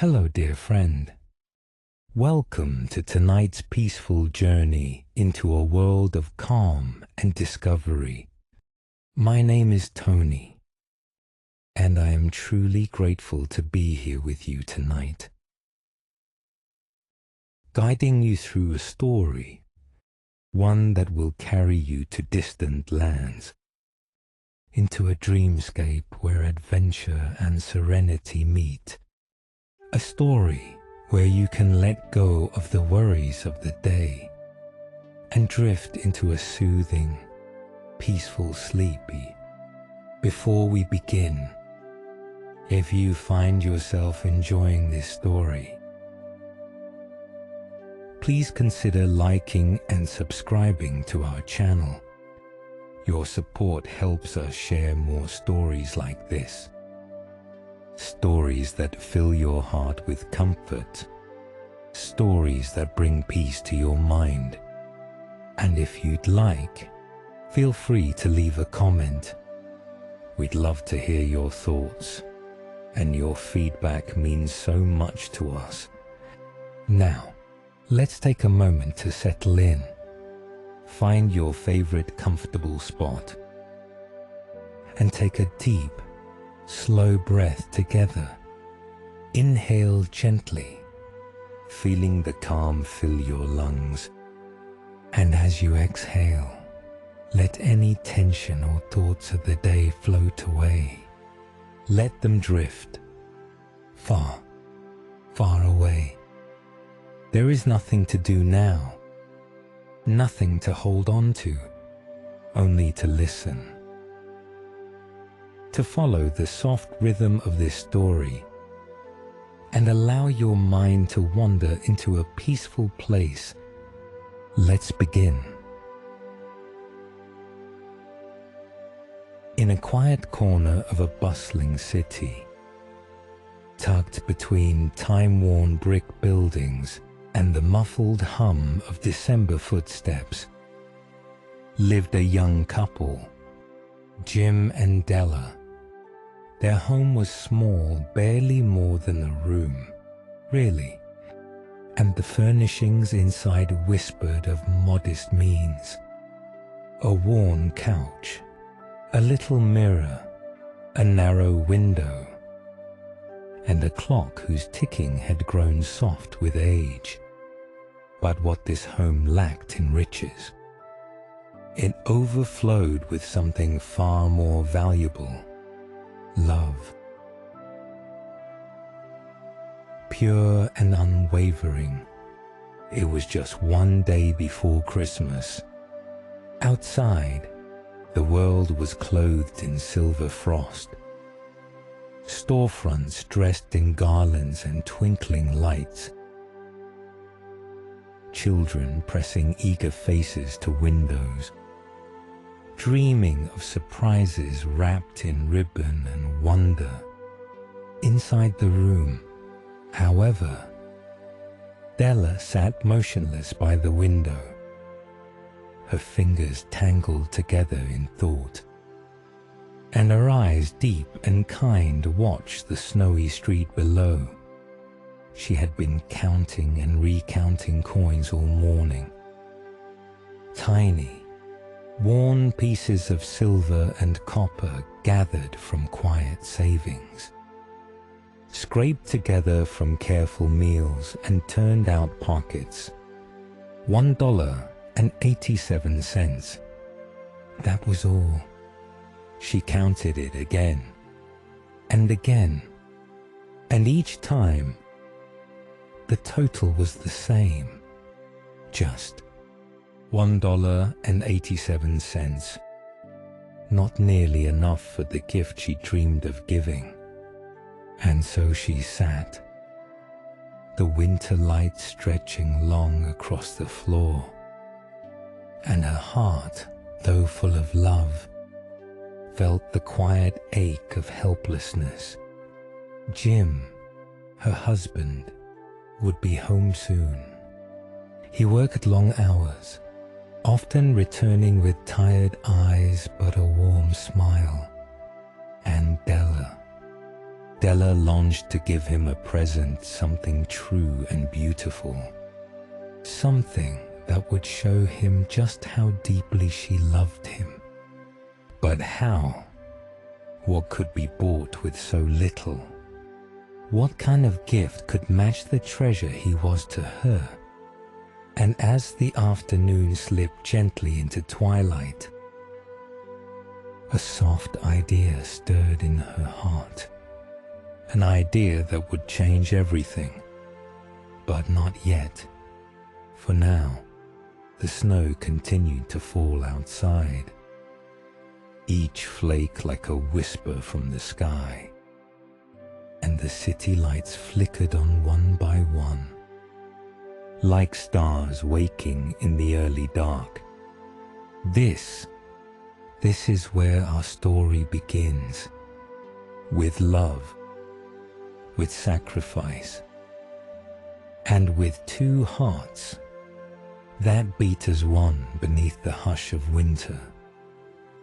Hello, dear friend. Welcome to tonight's peaceful journey into a world of calm and discovery. My name is Tony, and I am truly grateful to be here with you tonight, guiding you through a story, one that will carry you to distant lands, into a dreamscape where adventure and serenity meet. A story where you can let go of the worries of the day and drift into a soothing, peaceful sleepy. Before we begin, if you find yourself enjoying this story, please consider liking and subscribing to our channel. Your support helps us share more stories like this. Stories that fill your heart with comfort. Stories that bring peace to your mind. And if you'd like, feel free to leave a comment. We'd love to hear your thoughts, and your feedback means so much to us. Now, let's take a moment to settle in. Find your favorite comfortable spot and take a deep, slow breath together. Inhale gently, feeling the calm fill your lungs. And as you exhale, let any tension or thoughts of the day float away. Let them drift far, far away. There is nothing to do now, nothing to hold on to, only to listen. To follow the soft rhythm of this story and allow your mind to wander into a peaceful place. Let's begin. In a quiet corner of a bustling city, tucked between time-worn brick buildings and the muffled hum of December footsteps, lived a young couple, Jim and Della. Their home was small, barely more than a room, really, and the furnishings inside whispered of modest means. A worn couch, a little mirror, a narrow window, and a clock whose ticking had grown soft with age. But what this home lacked in riches, it overflowed with something far more valuable. Love. Pure and unwavering. It was just one day before Christmas. Outside, the world was clothed in silver frost. Storefronts dressed in garlands and twinkling lights. Children pressing eager faces to windows, dreaming of surprises wrapped in ribbon and wonder. Inside the room, however, Della sat motionless by the window, her fingers tangled together in thought, and her eyes deep and kind watched the snowy street below. She had been counting and recounting coins all morning. Tiny, worn pieces of silver and copper gathered from quiet savings, scraped together from careful meals and turned out pockets. $1.87. That was all. She counted it again and again, and each time the total was the same, just $1.87, not nearly enough for the gift she dreamed of giving. And so she sat, the winter light stretching long across the floor, and her heart, though full of love, felt the quiet ache of helplessness. Jim, her husband, would be home soon. He worked long hours, often returning with tired eyes but a warm smile. And Della Della longed to give him a present, something true and beautiful. Something that would show him just how deeply she loved him. But how? What could be bought with so little? What kind of gift could match the treasure he was to her? And as the afternoon slipped gently into twilight, a soft idea stirred in her heart. An idea that would change everything. But not yet. For now, the snow continued to fall outside, each flake like a whisper from the sky, and the city lights flickered on one by one, like stars waking in the early dark. This is where our story begins, with love, with sacrifice, and with two hearts that beat as one beneath the hush of winter.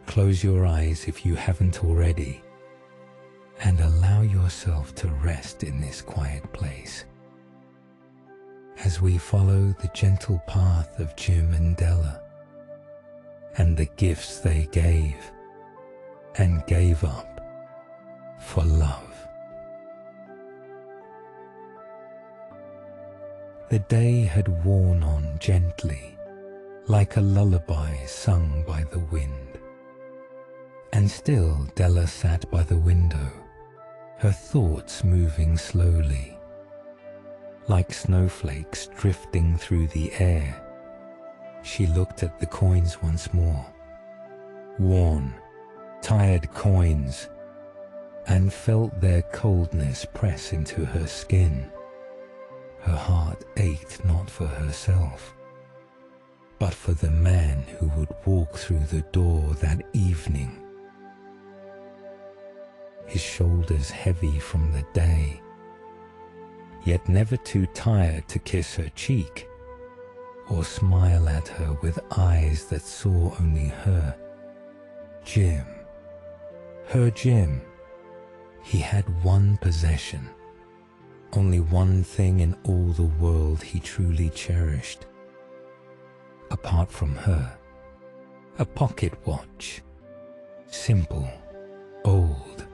Close your eyes if you haven't already, and allow yourself to rest in this quiet place as we follow the gentle path of Jim and Della and the gifts they gave and gave up for love. The day had worn on gently, like a lullaby sung by the wind. And still Della sat by the window, her thoughts moving slowly, like snowflakes drifting through the air. She looked at the coins once more, worn, tired coins, and felt their coldness press into her skin. Her heart ached not for herself, but for the man who would walk through the door that evening, his shoulders heavy from the day, yet never too tired to kiss her cheek or smile at her with eyes that saw only her. Jim, her Jim. He had one possession, only one thing in all the world he truly cherished. Apart from her, a pocket watch, simple, old,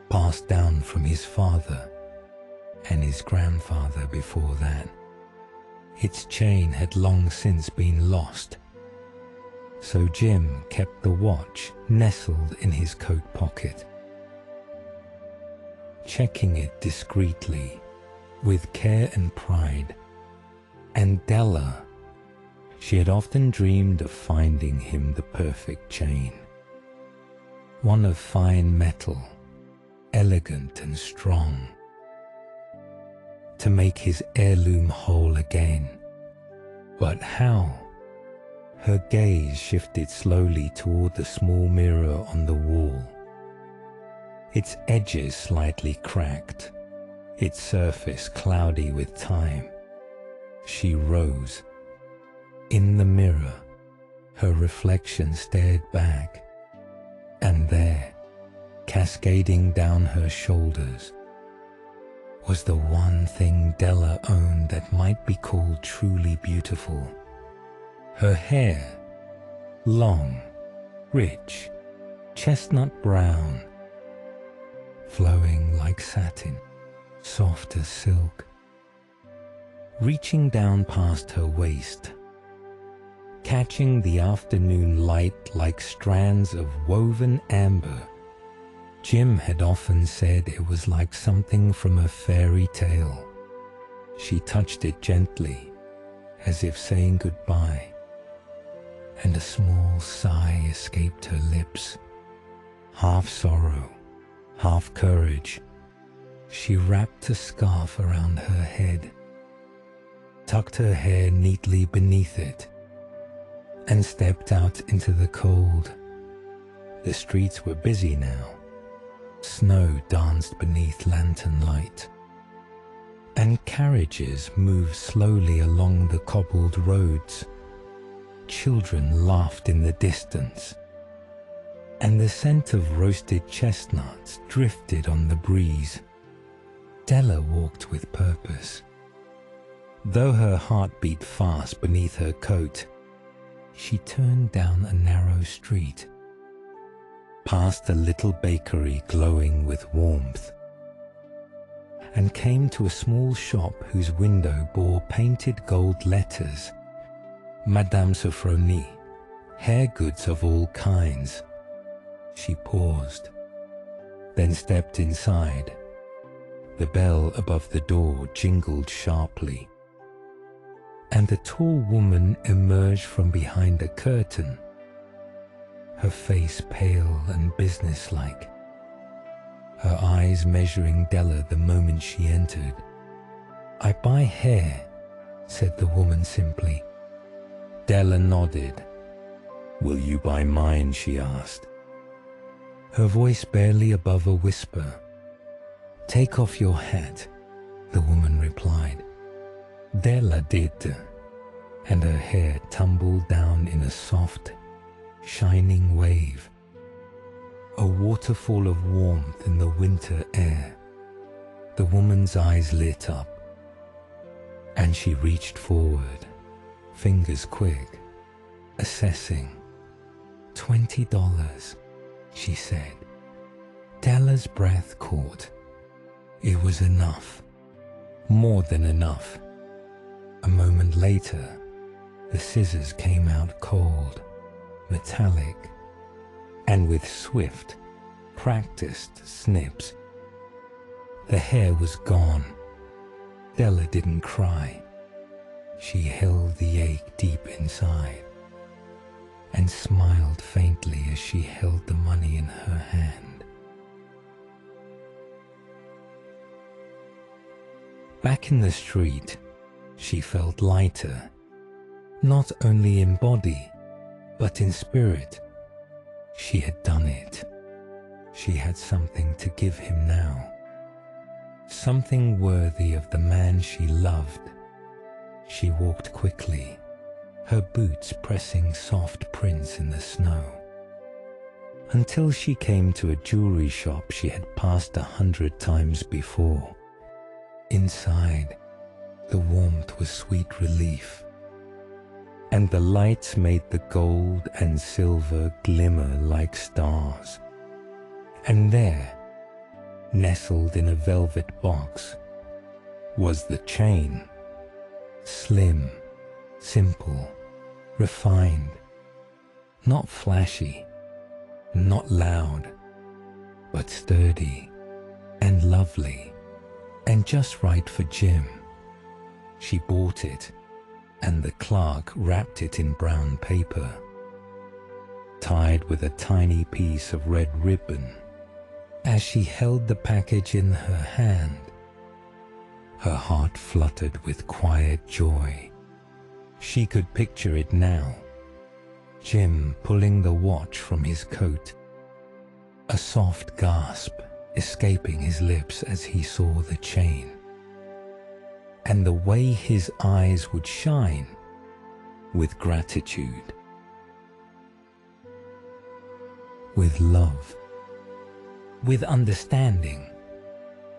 passed down from his father and his grandfather before that. Its chain had long since been lost, so Jim kept the watch nestled in his coat pocket, checking it discreetly, with care and pride. And Della, she had often dreamed of finding him the perfect chain, one of fine metal, elegant and strong, to make his heirloom whole again. But how? Her gaze shifted slowly toward the small mirror on the wall, its edges slightly cracked, its surface cloudy with time. She rose. In the mirror, her reflection stared back, and there, cascading down her shoulders, was the one thing Della owned that might be called truly beautiful. Her hair, long, rich, chestnut brown, flowing like satin, soft as silk, reaching down past her waist, catching the afternoon light like strands of woven amber. Jim had often said it was like something from a fairy tale. She touched it gently, as if saying goodbye, and a small sigh escaped her lips. Half sorrow, half courage, she wrapped a scarf around her head, tucked her hair neatly beneath it, and stepped out into the cold. The streets were busy now. Snow danced beneath lantern light, and carriages moved slowly along the cobbled roads. Children laughed in the distance, and the scent of roasted chestnuts drifted on the breeze. Della walked with purpose. Though her heart beat fast beneath her coat, she turned down a narrow street, past a little bakery glowing with warmth, and came to a small shop whose window bore painted gold letters, Madame Sofronie, hair goods of all kinds. She paused, then stepped inside. The bell above the door jingled sharply, and a tall woman emerged from behind a curtain, her face pale and businesslike, her eyes measuring Della the moment she entered. "I buy hair," said the woman simply. Della nodded. "Will you buy mine?" she asked, her voice barely above a whisper. "Take off your hat," the woman replied. Della did, and her hair tumbled down in a soft, shining wave, a waterfall of warmth in the winter air. The woman's eyes lit up, and she reached forward, fingers quick, assessing. $20, she said. Della's breath caught. It was enough, more than enough. A moment later, the scissors came out cold, metallic, and with swift, practiced snips. The hair was gone. Della didn't cry. She held the ache deep inside and smiled faintly as she held the money in her hand. Back in the street, she felt lighter, not only in body, but in spirit. She had done it. She had something to give him now, something worthy of the man she loved. She walked quickly, her boots pressing soft prints in the snow, until she came to a jewelry shop she had passed 100 times before. Inside, the warmth was sweet relief, and the lights made the gold and silver glimmer like stars. And there, nestled in a velvet box, was the chain. Slim, simple, refined, not flashy, not loud, but sturdy and lovely, and just right for Jim. She bought it, and the clerk wrapped it in brown paper, tied with a tiny piece of red ribbon. As she held the package in her hand, her heart fluttered with quiet joy. She could picture it now, Jim pulling the watch from his coat, a soft gasp escaping his lips as he saw the chain, and the way his eyes would shine with gratitude, with love, with understanding.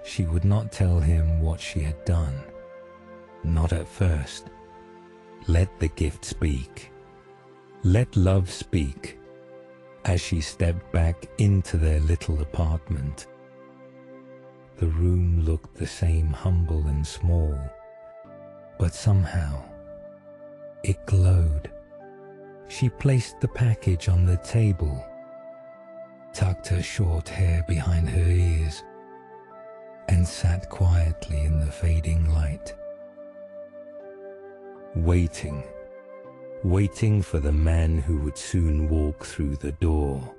She would not tell him what she had done, not at first. Let the gift speak. Let love speak. As she stepped back into their little apartment, the room looked the same, humble and small, but somehow it glowed. She placed the package on the table, tucked her short hair behind her ears, and sat quietly in the fading light, waiting for the man who would soon walk through the door,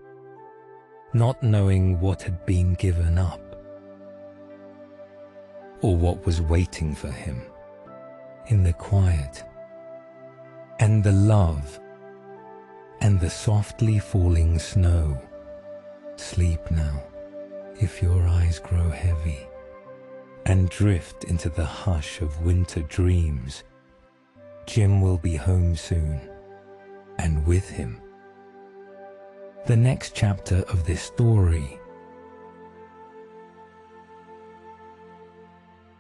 not knowing what had been given up or what was waiting for him in the quiet and the love and the softly falling snow. Sleep now, if your eyes grow heavy, and drift into the hush of winter dreams. Jim will be home soon, and with him, the next chapter of this story.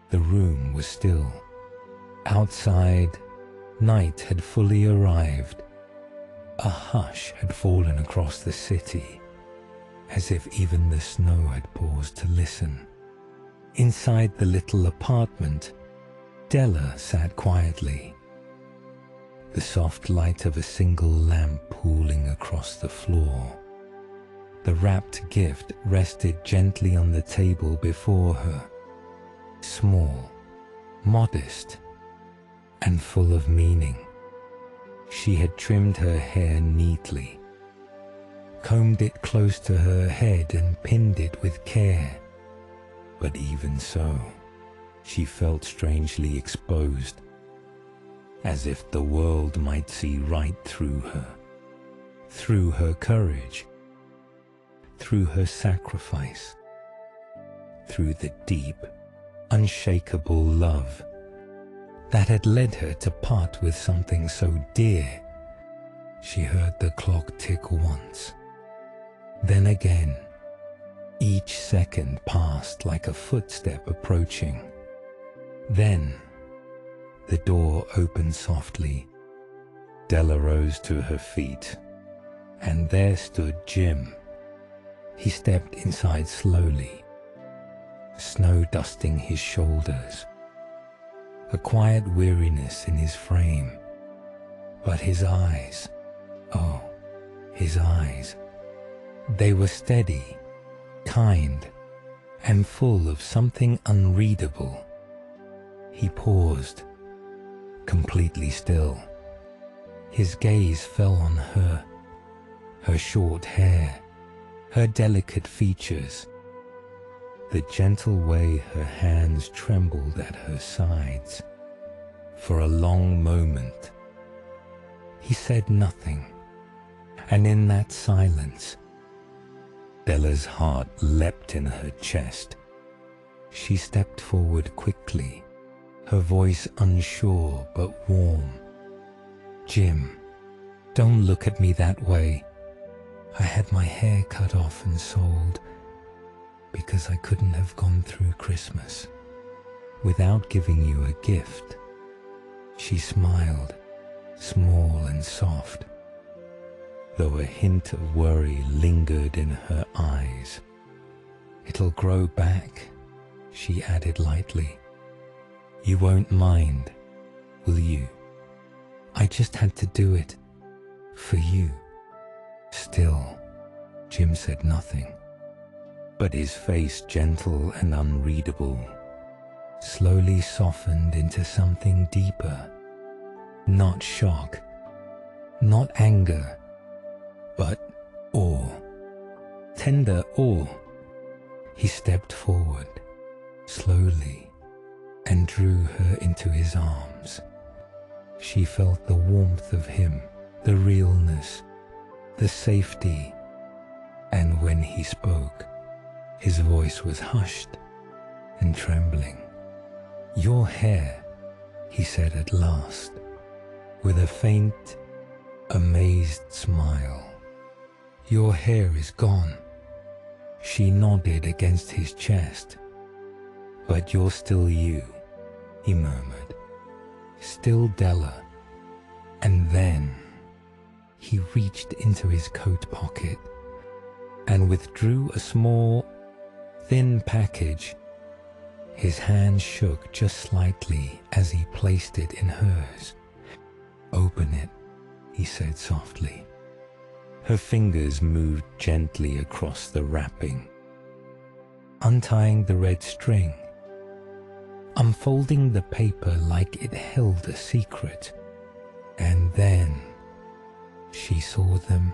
The room was still. Outside, night had fully arrived. A hush had fallen across the city, as if even the snow had paused to listen. Inside the little apartment, Della sat quietly, the soft light of a single lamp pooling across the floor. The wrapped gift rested gently on the table before her, small, modest, and full of meaning. She had trimmed her hair neatly, combed it close to her head and pinned it with care. But even so, she felt strangely exposed, as if the world might see right through her courage, through her sacrifice, through the deep, unshakable love that had led her to part with something so dear. She heard the clock tick once, then again. Each second passed like a footstep approaching. Then, the door opened softly. Della rose to her feet, and there stood Jim. He stepped inside slowly, snow dusting his shoulders, a quiet weariness in his frame. But his eyes, oh, his eyes, they were steady, kind, and full of something unreadable. He paused, completely still. His gaze fell on her, her short hair, her delicate features, the gentle way her hands trembled at her sides. For a long moment, he said nothing, and in that silence, Della's heart leapt in her chest. She stepped forward quickly, her voice unsure but warm. "Jim, don't look at me that way. I had my hair cut off and sold because I couldn't have gone through Christmas without giving you a gift." She smiled, small and soft, though a hint of worry lingered in her eyes. "It'll grow back," she added lightly. "You won't mind, will you? I just had to do it for you." Still, Jim said nothing, but his face, gentle and unreadable, slowly softened into something deeper. Not shock, not anger, but awe, tender awe. He stepped forward, slowly, and drew her into his arms. She felt the warmth of him, the realness, the safety, and when he spoke, his voice was hushed and trembling. "Your hair," he said at last, with a faint, amazed smile. "Your hair is gone." She nodded against his chest. "But you're still you," he murmured. "Still Della." And then he reached into his coat pocket and withdrew a small, thin package. His hand shook just slightly as he placed it in hers. "Open it," he said softly. Her fingers moved gently across the wrapping, untying the red string, unfolding the paper like it held a secret. And then she saw them.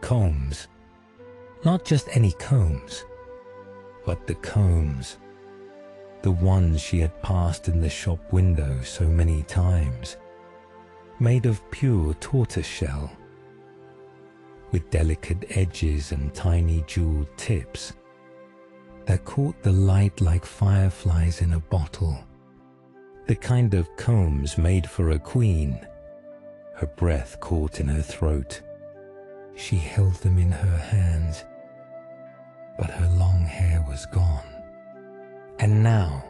Combs. Not just any combs, but the combs. The ones she had passed in the shop window so many times. Made of pure tortoiseshell, with delicate edges and tiny jeweled tips that caught the light like fireflies in a bottle. The kind of combs made for a queen. Her breath caught in her throat. She held them in her hands, but her long hair was gone. And now,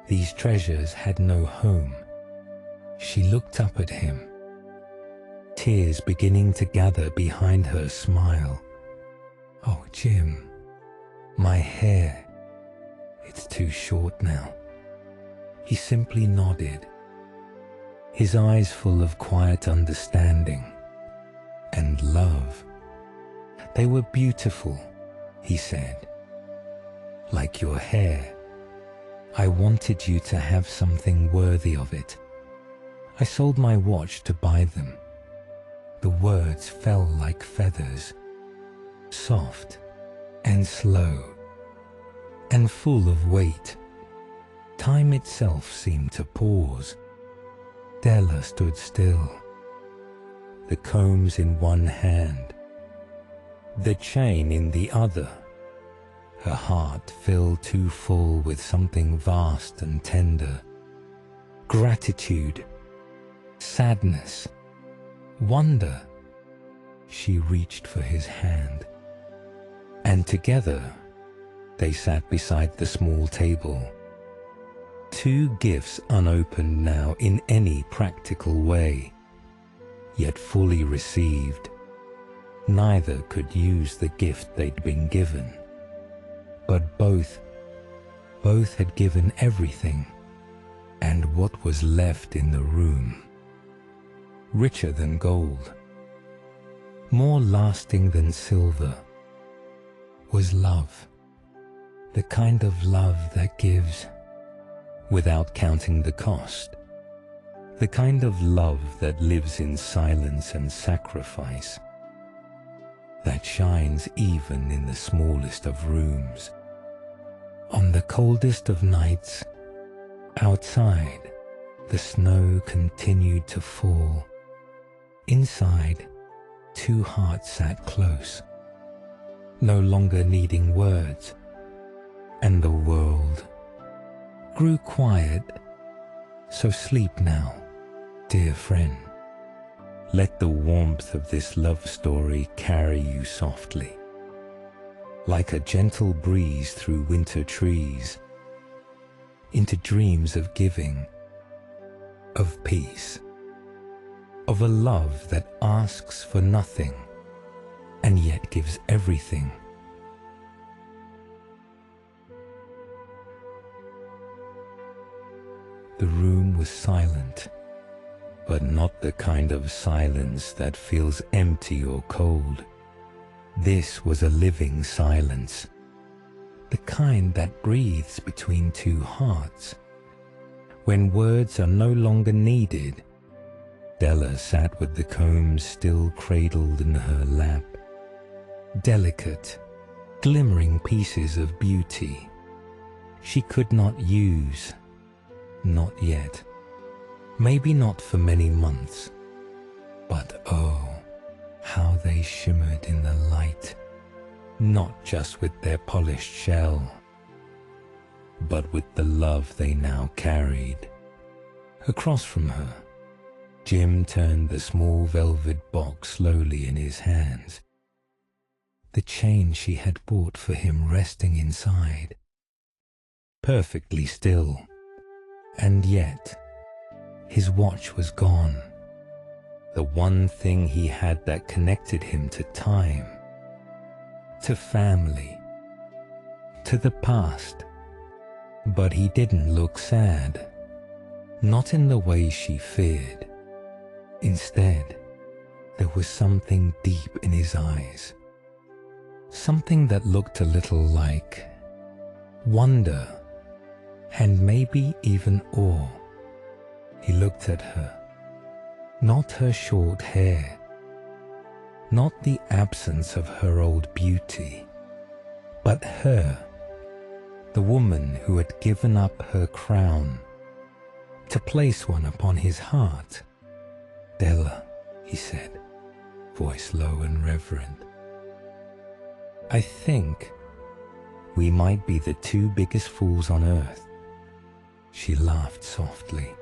These treasures had no home. She looked up at him, tears beginning to gather behind her smile. "Oh, Jim, my hair, it's too short now." He simply nodded, his eyes full of quiet understanding and love. "They were beautiful," he said. "Like your hair. I wanted you to have something worthy of it. I sold my watch to buy them." The words fell like feathers, soft and slow and full of weight. Time itself seemed to pause. Della stood still, the combs in one hand, the chain in the other, her heart filled too full with something vast and tender. Gratitude, sadness, wonder. She reached for his hand, and together they sat beside the small table. Two gifts unopened now in any practical way, yet fully received. Neither could use the gift they'd been given, but both had given everything, and what was left in the room, richer than gold, more lasting than silver, was love. The kind of love that gives without counting the cost. The kind of love that lives in silence and sacrifice, that shines even in the smallest of rooms. On the coldest of nights, outside, the snow continued to fall. Inside, two hearts sat close, no longer needing words, and the world grew quiet. "So sleep now, dear friend. Let the warmth of this love story carry you softly, like a gentle breeze through winter trees, into dreams of giving, of peace, of a love that asks for nothing and yet gives everything." The room was silent, but not the kind of silence that feels empty or cold. This was a living silence, the kind that breathes between two hearts. When words are no longer needed, Della sat with the combs still cradled in her lap, delicate, glimmering pieces of beauty she could not use. Not yet. Maybe not for many months. But oh, how they shimmered in the light. Not just with their polished shell, but with the love they now carried. Across from her, Jim turned the small velvet box slowly in his hands. The chain she had bought for him resting inside, perfectly still. And yet, his watch was gone. The one thing he had that connected him to time, to family, to the past. But he didn't look sad, not in the way she feared. Instead, there was something deep in his eyes, something that looked a little like wonder, and maybe even awe. He looked at her, not her short hair, not the absence of her old beauty, but her, the woman who had given up her crown to place one upon his heart. "Della," he said, voice low and reverent, "I think we might be the two biggest fools on earth." She laughed softly,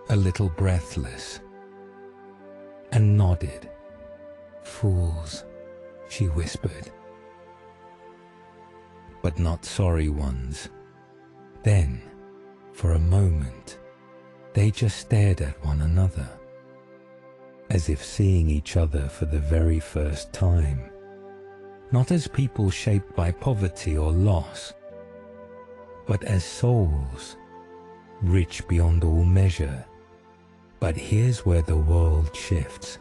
a little breathless, and nodded. "Fools," she whispered, "but not sorry ones." Then, For a moment, they just stared at one another, as if seeing each other for the very first time, not as people shaped by poverty or loss, but as souls, rich beyond all measure. But here's where the world shifts,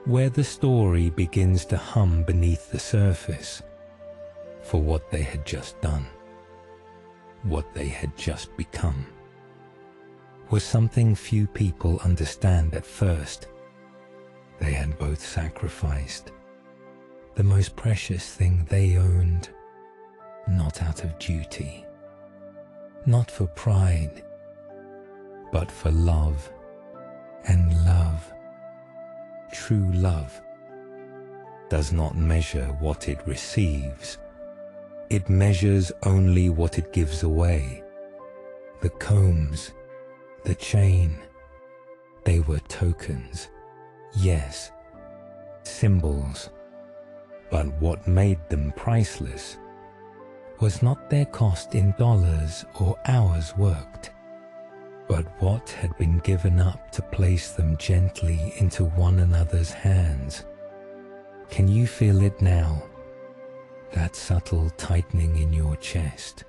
where the story begins to hum beneath the surface for what they had just done, what they had just become, was something few people understand at first. They had both sacrificed the most precious thing they owned, not out of duty, not for pride, but for love. And love, true love, does not measure what it receives. It measures only what it gives away. The combs, the chain, they were tokens, yes, symbols. But what made them priceless was not their cost in dollars or hours worked, but what had been given up to place them gently into one another's hands. Can you feel it now? That subtle tightening in your chest,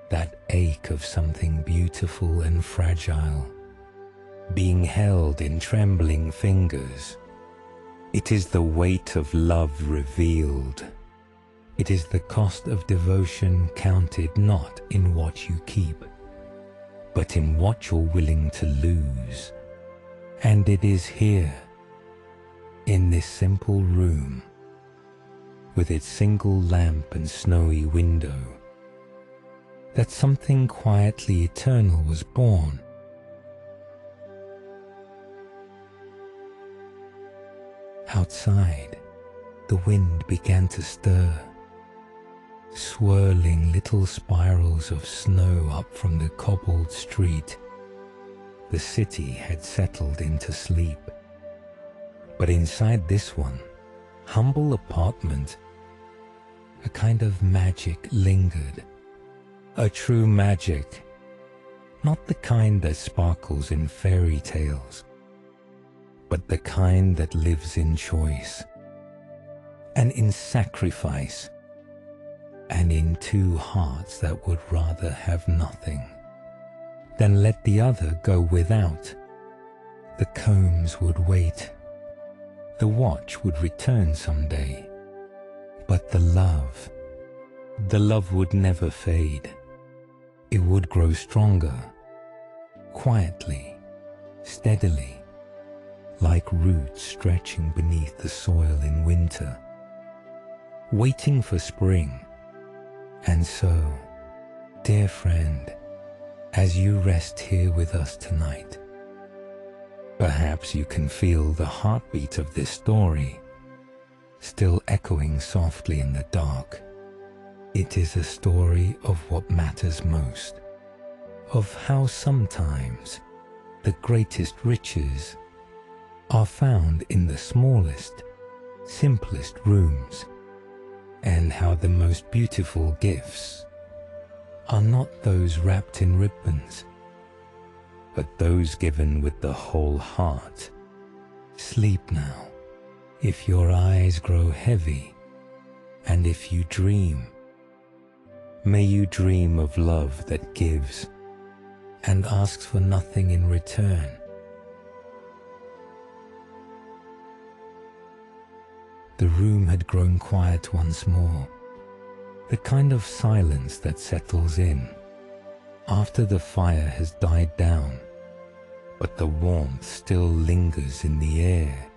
that ache of something beautiful and fragile, being held in trembling fingers. It is the weight of love revealed. It is the cost of devotion counted not in what you keep, but in what you're willing to lose. And it is here, in this simple room, with its single lamp and snowy window, that something quietly eternal was born. Outside, the wind began to stir, swirling little spirals of snow up from the cobbled street. The city had settled into sleep. But inside this one, humble apartment, a kind of magic lingered. A true magic, not the kind that sparkles in fairy tales, but the kind that lives in choice, and in sacrifice, and in two hearts that would rather have nothing than let the other go without. The combs would wait, the watch would return someday, but the love would never fade. It would grow stronger, quietly, steadily, like roots stretching beneath the soil in winter, waiting for spring. And so, dear friend, as you rest here with us tonight, perhaps you can feel the heartbeat of this story still echoing softly in the dark. It is a story of what matters most, of how sometimes the greatest riches are found in the smallest, simplest rooms, and how the most beautiful gifts are not those wrapped in ribbons, but those given with the whole heart. Sleep now, if your eyes grow heavy, and if you dream, may you dream of love that gives and asks for nothing in return. The room had grown quiet once more, the kind of silence that settles in after the fire has died down, but the warmth still lingers in the air.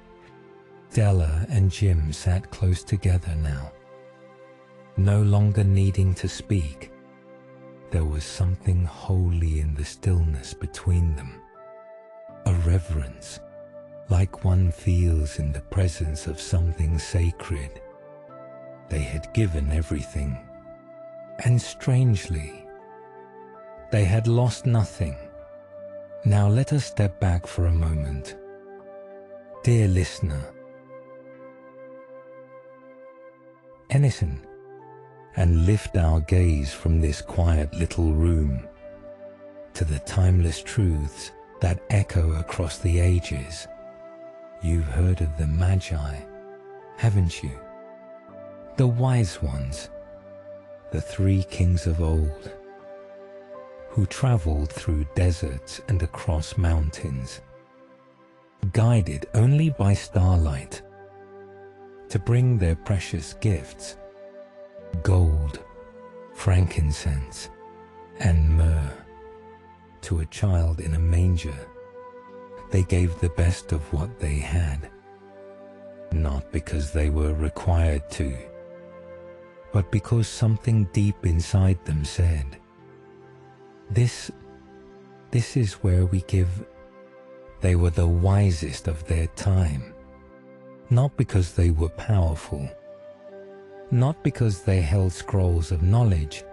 Della and Jim sat close together now, no longer needing to speak. There was something holy in the stillness between them, a reverence, like one feels in the presence of something sacred. They had given everything, and strangely, they had lost nothing. Now let us step back for a moment. Dear listener, listen and lift our gaze from this quiet little room to the timeless truths that echo across the ages. You've heard of the Magi, haven't you? The wise ones, the three kings of old, who traveled through deserts and across mountains, guided only by starlight, to bring their precious gifts, gold, frankincense, and myrrh, to a child in a manger. They gave the best of what they had, not because they were required to, but because something deep inside them said, This is where we give. They were the wisest of their time, not because they were powerful, not because they held scrolls of knowledge,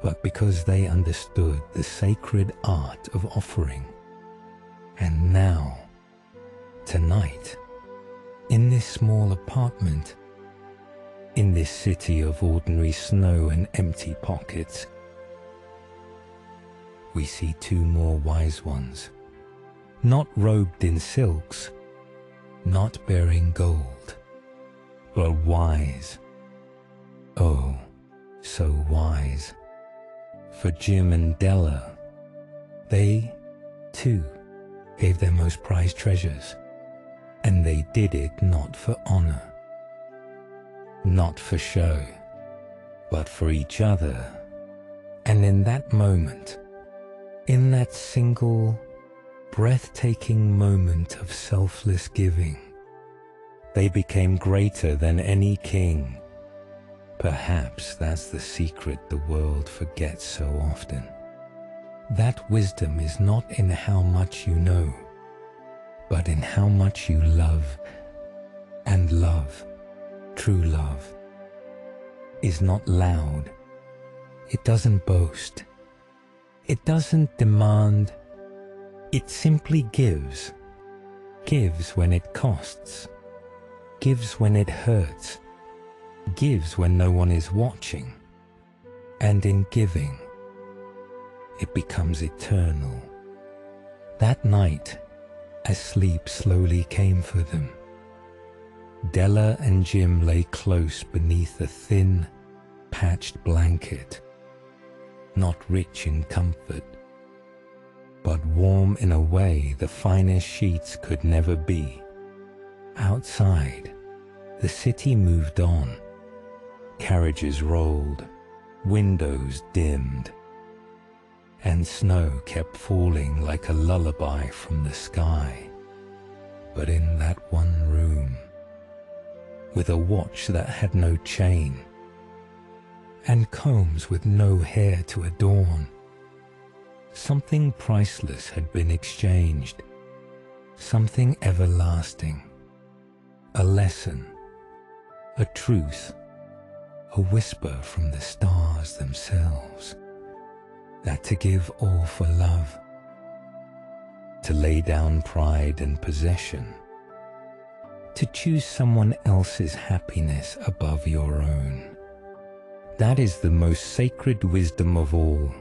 but because they understood the sacred art of offering. And now, tonight, in this small apartment, in this city of ordinary snow and empty pockets, we see two more wise ones, not robed in silks, not bearing gold, but wise. Oh, so wise. For Jim and Della, they, too, gave their most prized treasures, and they did it not for honor, not for show, but for each other. And in that moment, in that single, breathtaking moment of selfless giving, they became greater than any king. Perhaps that's the secret the world forgets so often. That wisdom is not in how much you know, but in how much you love. And love, true love, is not loud. It doesn't boast. It doesn't demand. It simply gives. Gives when it costs. Gives when it hurts. Gives when no one is watching. And in giving, it becomes eternal. That night, as sleep slowly came for them, Della and Jim lay close beneath a thin, patched blanket, not rich in comfort, but warm in a way the finest sheets could never be. Outside, the city moved on. Carriages rolled, windows dimmed, and snow kept falling like a lullaby from the sky. But in that one room, with a watch that had no chain, and combs with no hair to adorn, something priceless had been exchanged, something everlasting, a lesson, a truth, a whisper from the stars themselves, that to give all for love, to lay down pride and possession, to choose someone else's happiness above your own, that is the most sacred wisdom of all.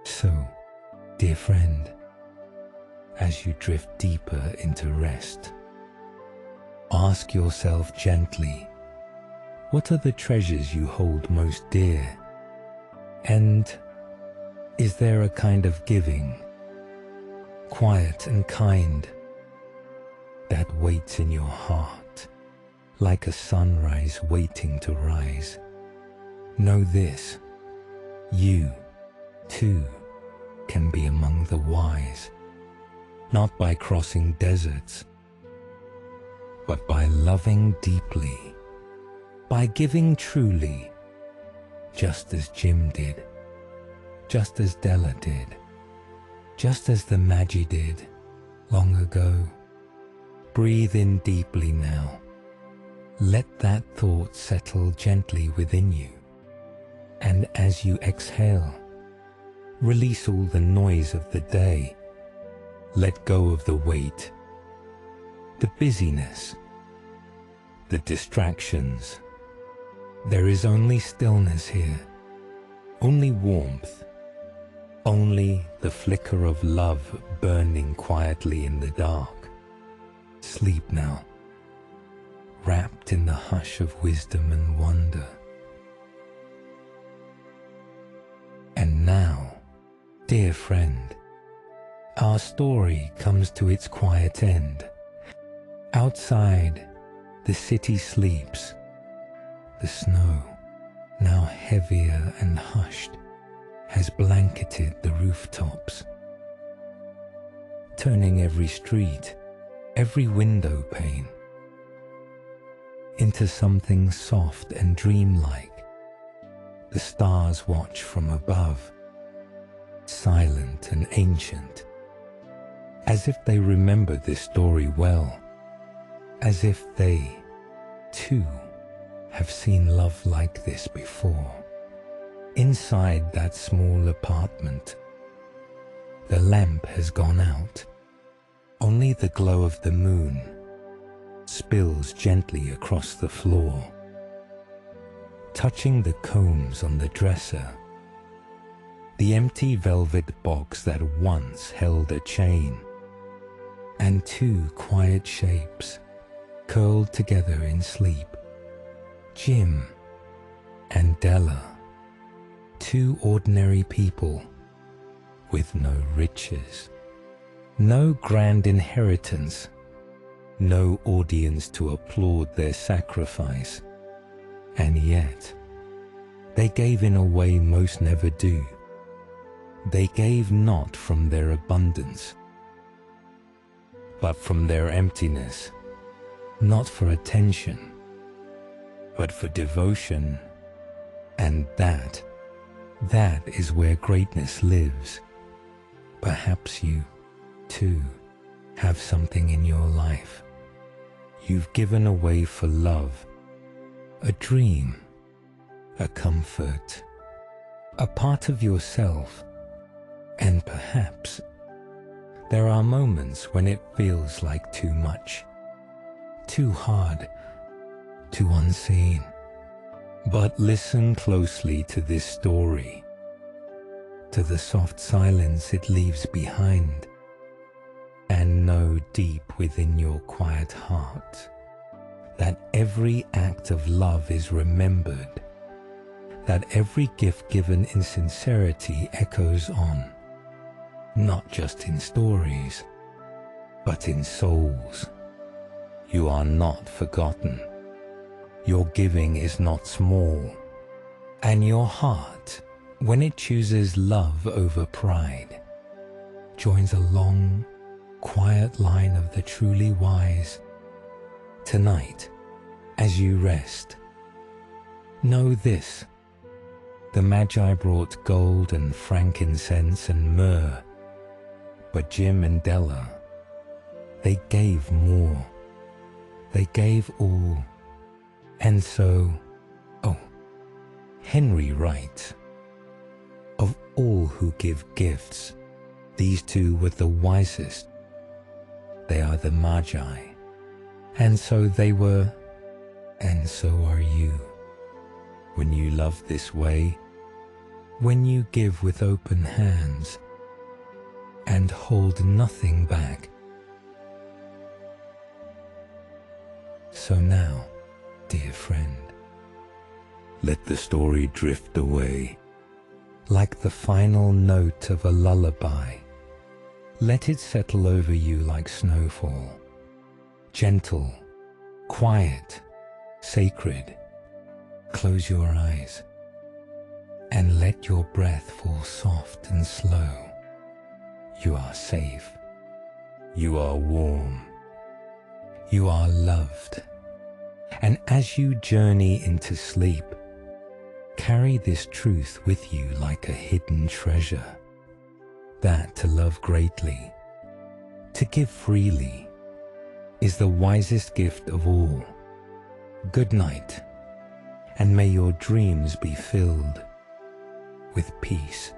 So, dear friend, as you drift deeper into rest, ask yourself gently, what are the treasures you hold most dear? And is there a kind of giving, quiet and kind, that waits in your heart, like a sunrise waiting to rise? Know this, you, too, can be among the wise, not by crossing deserts, but by loving deeply, by giving truly, just as Jim did, just as Della did, just as the Magi did long ago. Breathe in deeply now. Let that thought settle gently within you. And as you exhale, release all the noise of the day. Let go of the weight, the busyness, the distractions. There is only stillness here, only warmth, only the flicker of love burning quietly in the dark. Sleep now, wrapped in the hush of wisdom and wonder. And now, dear friend, our story comes to its quiet end. Outside, the city sleeps. The snow, now heavier and hushed, has blanketed the rooftops, turning every street, every window pane, into something soft and dreamlike. The stars watch from above, silent and ancient, as if they remember this story well, as if they, too, have seen love like this before. Inside that small apartment, the lamp has gone out. Only the glow of the moon spills gently across the floor, touching the combs on the dresser, the empty velvet box that once held a chain, and two quiet shapes curled together in sleep. Jim and Della, two ordinary people with no riches, no grand inheritance, no audience to applaud their sacrifice, and yet they gave in a way most never do. They gave not from their abundance, but from their emptiness, not for attention, but for devotion, and that is where greatness lives. Perhaps you, too, have something in your life you've given away for love, a dream, a comfort, a part of yourself, and perhaps there are moments when it feels like too much, too hard, too unseen. But listen closely to this story, to the soft silence it leaves behind, and know deep within your quiet heart that every act of love is remembered, that every gift given in sincerity echoes on, not just in stories, but in souls. You are not forgotten. Your giving is not small, and your heart, when it chooses love over pride, joins a long, quiet line of the truly wise. Tonight, as you rest, know this: the Magi brought gold and frankincense and myrrh, but Jim and Della, they gave more. They gave all. And so, Henry writes, of all who give gifts, these two were the wisest. They are the Magi, and so they were, and so are you. When you love this way, when you give with open hands, and hold nothing back. So now, dear friend, let the story drift away, like the final note of a lullaby. Let it settle over you like snowfall, gentle, quiet, sacred. Close your eyes and let your breath fall soft and slow. You are safe. You are warm. You are loved. And as you journey into sleep, carry this truth with you like a hidden treasure, that to love greatly, to give freely, is the wisest gift of all. Good night, and may your dreams be filled with peace,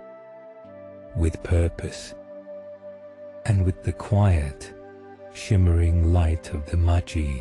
with purpose, and with the quiet, shimmering light of the Magi.